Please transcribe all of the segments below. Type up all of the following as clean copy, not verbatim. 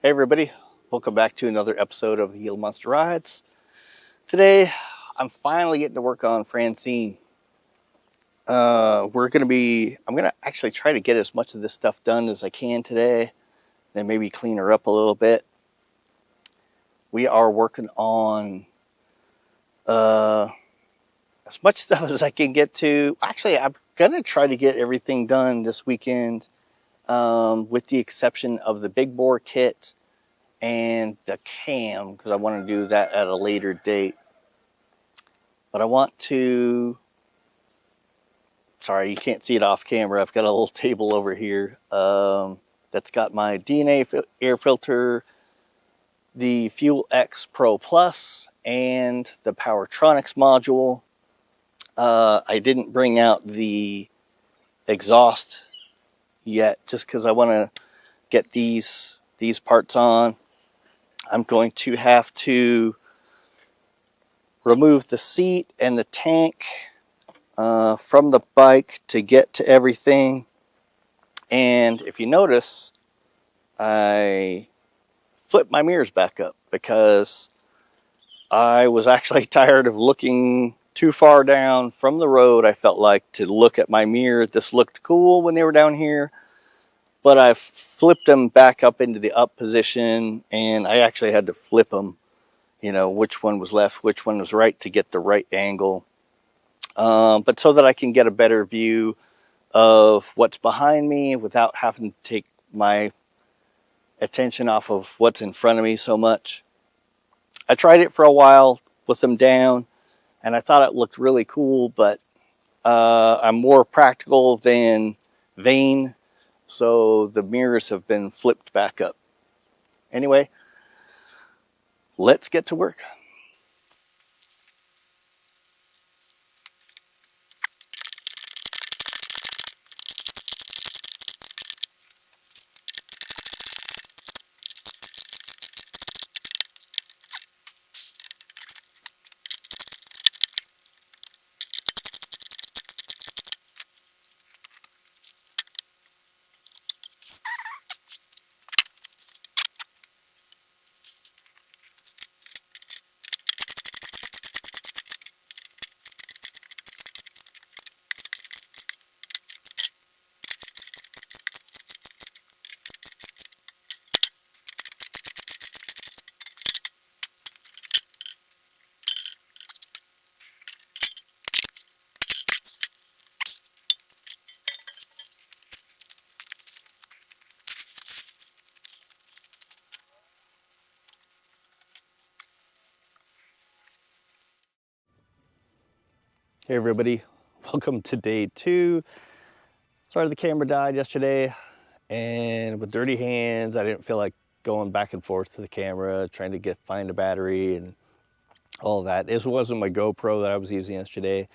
Hey everybody, welcome back to another episode of Yield Monster Rides. Today, I'm finally getting to work on Francine. I'm gonna actually try to get as much of this stuff done as I can today, then maybe clean her up a little bit. We are working on as much stuff as I can get to. Actually, I'm gonna try to get everything done this weekend, with the exception of the big bore kit and the cam, because I want to do that at a later date. But I want to, sorry, you can't see it off camera. I've got a little table over here that's got my DNA air filter, the Fuel X Pro Plus, and the Powertronics module. I didn't bring out the exhaust yet, just because I want to get these parts on. I'm going to have to remove the seat and the tank from the bike to get to everything. And if you notice, I flipped my mirrors back up because I was actually tired of looking too far down from the road. I felt like to look at my mirror. This looked cool when they were down here, but I've flipped them back up into the up position, and I actually had to flip them, which one was left, which one was right, to get the right angle. But so that I can get a better view of what's behind me without having to take my attention off of what's in front of me so much. I tried it for a while with them down, and I thought it looked really cool, but I'm more practical than vain. So the mirrors have been flipped back up. Anyway, let's get to work. Hey everybody, welcome to day 2. Sorry the camera died yesterday, and with dirty hands I didn't feel like going back and forth to the camera trying to find a battery and all that. This wasn't my GoPro that I was using yesterday.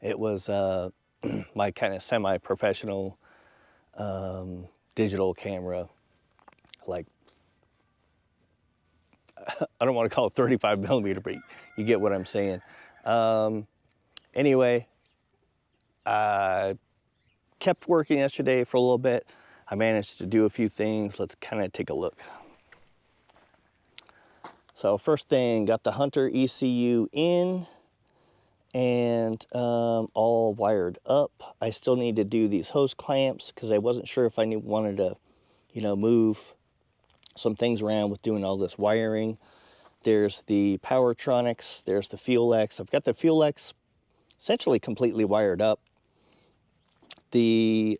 It was my kind of semi-professional digital camera. Like, I don't want to call it 35 millimeter, but you get what I'm saying. Anyway, I kept working yesterday for a little bit. I managed to do a few things. Let's kind of take a look. So first thing, got the Hunter ECU in and all wired up. I still need to do these hose clamps because I wasn't sure if I wanted to, move some things around with doing all this wiring. There's the Powertronics, there's the Fuel X. I've got the Fuel X essentially completely wired up. I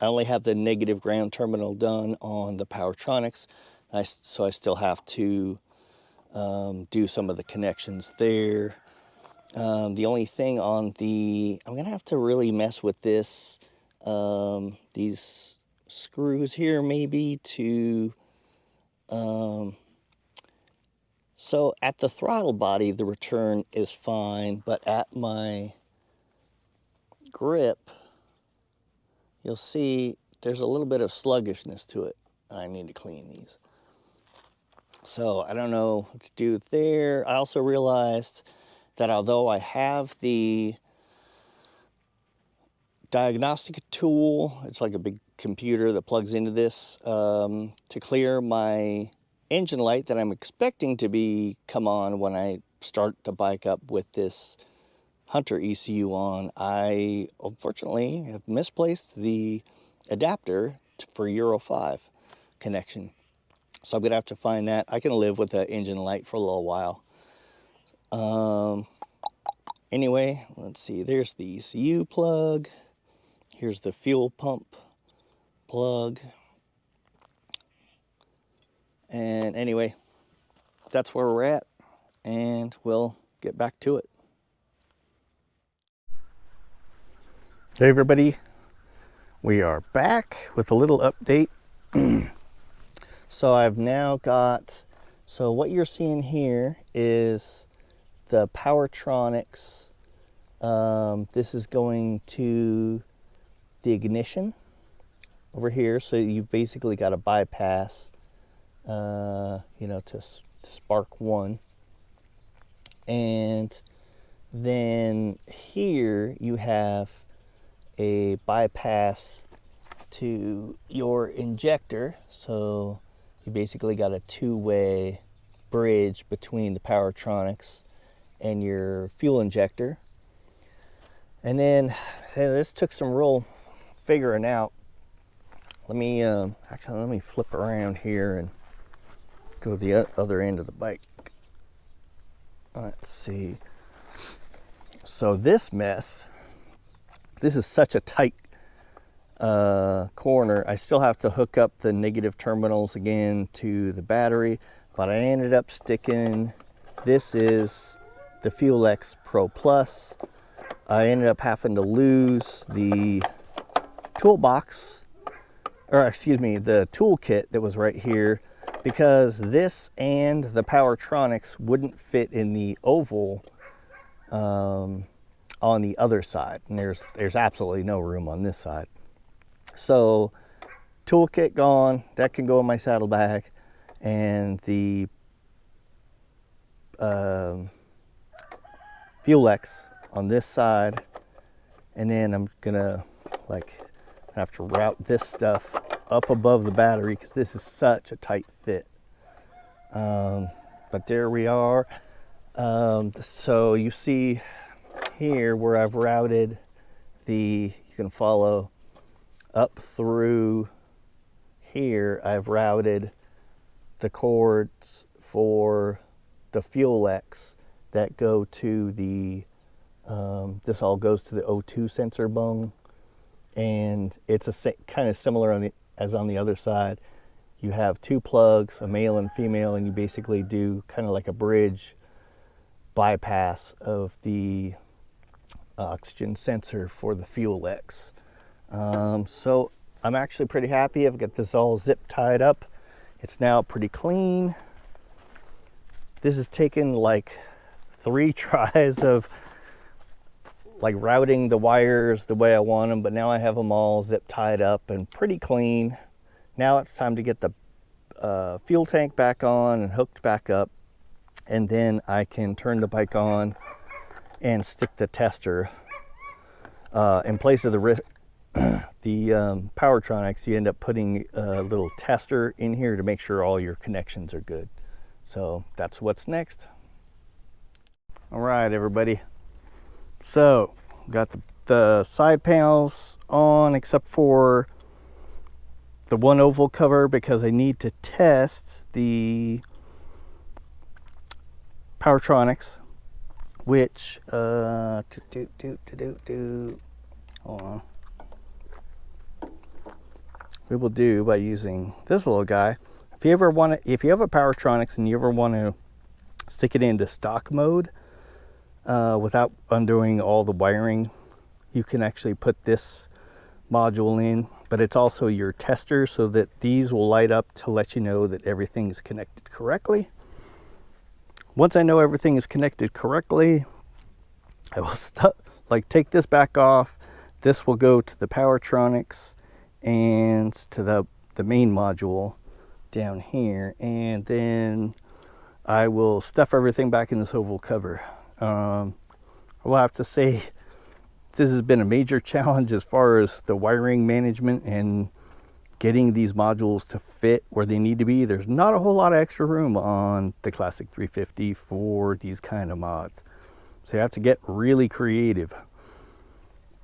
only have the negative ground terminal done on the Powertronics, so I still have to do some of the connections there. The only thing on I'm gonna have to really mess with this, these screws here maybe to, so at the throttle body, the return is fine, but at my grip, you'll see there's a little bit of sluggishness to it. I need to clean these. So I don't know what to do there. I also realized that although I have the diagnostic tool, it's like a big computer that plugs into this to clear my engine light that I'm expecting to come on when I start the bike up with this Hunter ECU on. I unfortunately have misplaced the adapter for Euro 5 connection. So I'm going to have to find that. I can live with the engine light for a little while. Anyway, let's see. There's the ECU plug. Here's the fuel pump plug. And anyway, that's where we're at. And we'll get back to it. Hey everybody. We are back with a little update. So I've now got, so what you're seeing here is the Powertronics. This is going to the ignition over here. So you've basically got a bypass, you know, to spark one. And then here you have a bypass to your injector. So you basically got a two-way bridge between the Powertronics and your fuel injector. And then this took some real figuring out. Let me actually let me flip around here and go to the other end of the bike. Let's see. So this mess, this is such a tight corner. I still have to hook up the negative terminals again to the battery, but I ended up sticking, this is the Fuel X Pro Plus. I ended up having to lose the toolbox, or excuse me, the toolkit that was right here, because this and the Powertronics wouldn't fit in the oval on the other side, and there's absolutely no room on this side. So toolkit gone, that can go in my saddlebag, and the Fuel X on this side, and then I'm gonna have to route this stuff up above the battery because this is such a tight fit. But there we are. So you see here where I've routed you can follow up through here, I've routed the cords for the Fuel X that go to the, this all goes to the O2 sensor bung, and it's kind of similar as on the other side. You have two plugs, a male and female, and you basically do kind of like a bridge bypass of the oxygen sensor for the Fuel X. So I'm actually pretty happy. I've got this all zip tied up. It's now pretty clean. This has taken like 3 tries of like routing the wires the way I want them, but now I have them all zip tied up and pretty clean. Now it's time to get the fuel tank back on and hooked back up, and then I can turn the bike on and stick the tester in place of the Powertronics. You end up putting a little tester in here to make sure all your connections are good. So that's what's next. All right, everybody. So got the side panels on except for the one oval cover because I need to test the Powertronics, which hold on, we will do by using this little guy. If you have a Powertronics and you ever want to stick it into stock mode without undoing all the wiring, you can actually put this module in, but it's also your tester so that these will light up to let you know that everything is connected correctly. Once I know everything is connected correctly, I will take this back off. This will go to the Powertronics and to the main module down here, and then I will stuff everything back in this oval cover. I will have to say this has been a major challenge as far as the wiring management and getting these modules to fit where they need to be. There's not a whole lot of extra room on the Classic 350 for these kind of mods. So you have to get really creative.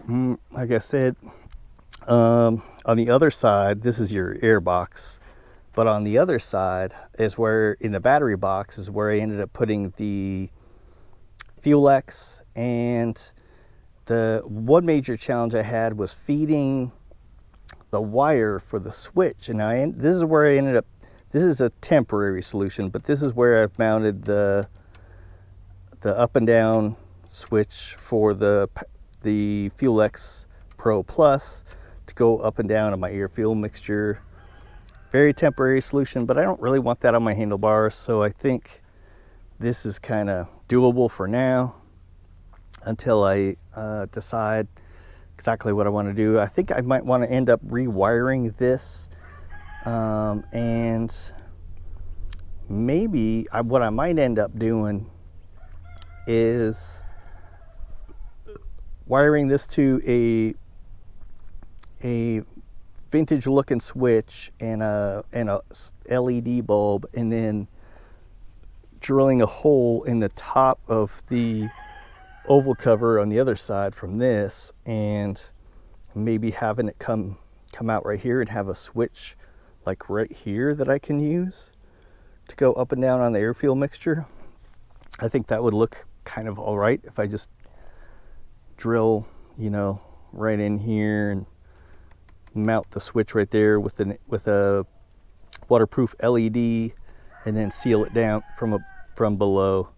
Like I said, on the other side, this is your air box. But on the other side is where, in the battery box, is where I ended up putting the Fuel X. And the one major challenge I had was feeding the wire for the switch. And this is where I ended up, this is a temporary solution, but this is where I've mounted the up and down switch for the Fuel X Pro Plus to go up and down on my air fuel mixture. Very temporary solution, but I don't really want that on my handlebars, so I think this is kind of doable for now until I decide exactly what I want to do. I think I might want to end up rewiring this, and maybe what I might end up doing is wiring this to a vintage looking switch and a LED bulb, and then drilling a hole in the top of the oval cover on the other side from this, and maybe having it come out right here and have a switch like right here that I can use to go up and down on the air fuel mixture. I think that would look kind of all right if I just drill, right in here and mount the switch right there with a waterproof LED, and then seal it down from below.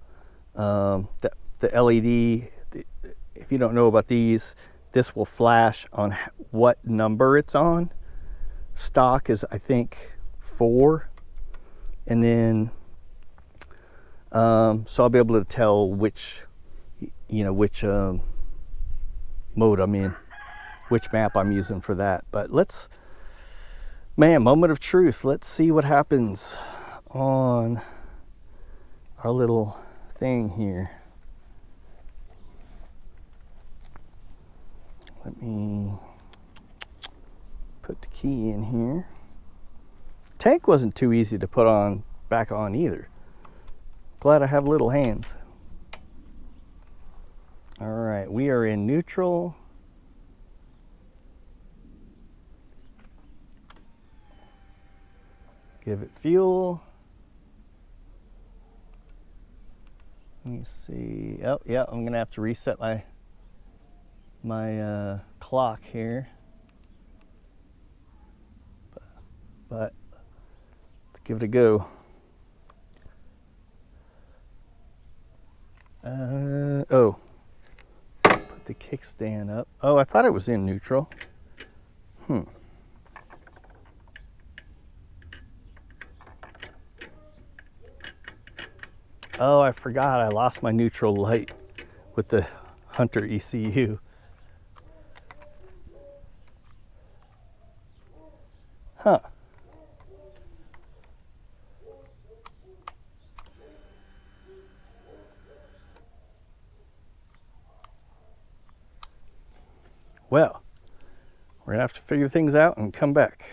The LED, if you don't know about these, this will flash on what number it's on. Stock is, I think, 4, and then so I'll be able to tell which mode I'm in, which map I'm using for that. But moment of truth. Let's see what happens on our little thing here. Let me put the key in here. Tank wasn't too easy to put back on either. Glad I have little hands. All right, we are in neutral. Give it fuel. Let me see. Oh, yeah, I'm gonna have to reset my clock here. But let's give it a go. Put the kickstand up. Oh, I thought it was in neutral. Oh, I forgot I lost my neutral light with the Hunter ECU. Huh. Well, we're gonna have to figure things out and come back.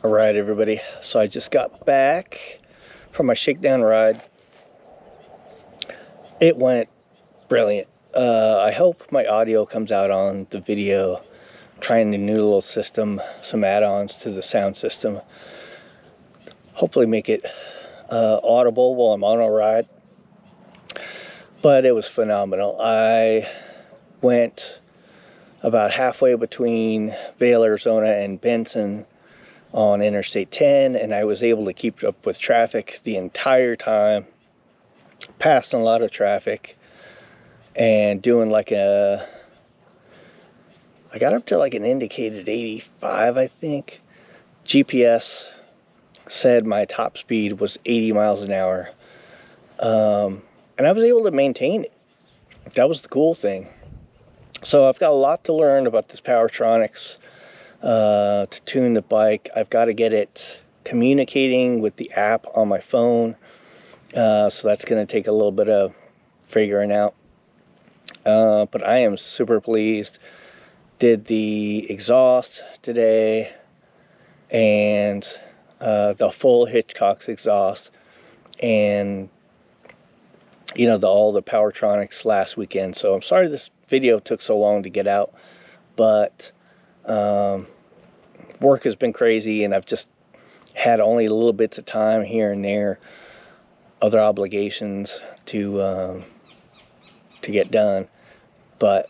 All right, everybody. So I just got back from my Shakedown ride. It went brilliant. I hope my audio comes out on the video. Trying the new little system, some add-ons to the sound system. Hopefully make it audible while I'm on a ride. But it was phenomenal. I went about halfway between Vail, Arizona and Benson on Interstate 10, and I was able to keep up with traffic the entire time. Passed a lot of traffic and doing I got up to like an indicated 85, I think. GPS said my top speed was 80 miles an hour. And I was able to maintain it. That was the cool thing. So I've got a lot to learn about this Powertronics to tune the bike. I've got to get it communicating with the app on my phone. So that's going to take a little bit of figuring out. But I am super pleased. Did the exhaust today, and the full Hitchcock's exhaust, and you know, all the Powertronics last weekend. So I'm sorry this video took so long to get out, but work has been crazy, and I've just had only little bits of time here and there, other obligations to get done. But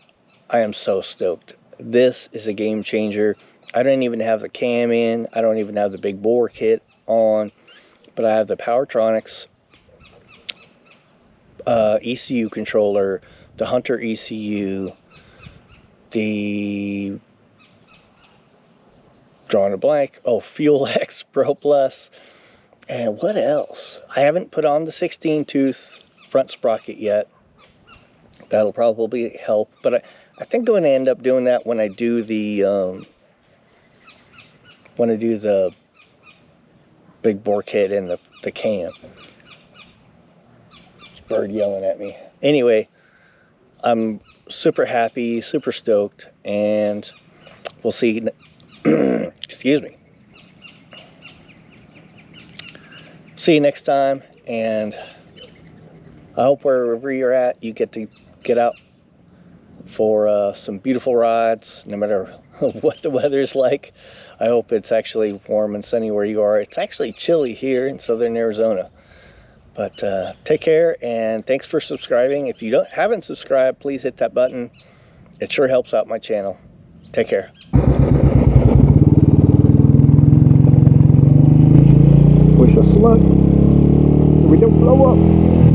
I am so stoked. This is a game changer. I don't even have the cam in. I don't even have the big bore kit on, but I have the Powertronics ECU controller, the Hunter ECU, the drawing a blank, Fuel X Pro Plus, and what else? I haven't put on the 16 tooth front sprocket yet. That'll probably help, but I think I'm going to end up doing that when I do the big bore kit and the cam. Bird yelling at me. Anyway, I'm super happy, super stoked, and we'll see. Excuse me. See you next time, and I hope wherever you're at, you get to get out for some beautiful rides, no matter what the weather's like. I hope it's actually warm and sunny where you are. It's actually chilly here in southern Arizona. But take care, and thanks for subscribing. If you haven't subscribed, please hit that button. It sure helps out my channel. Take care. Wish us luck so we don't blow up.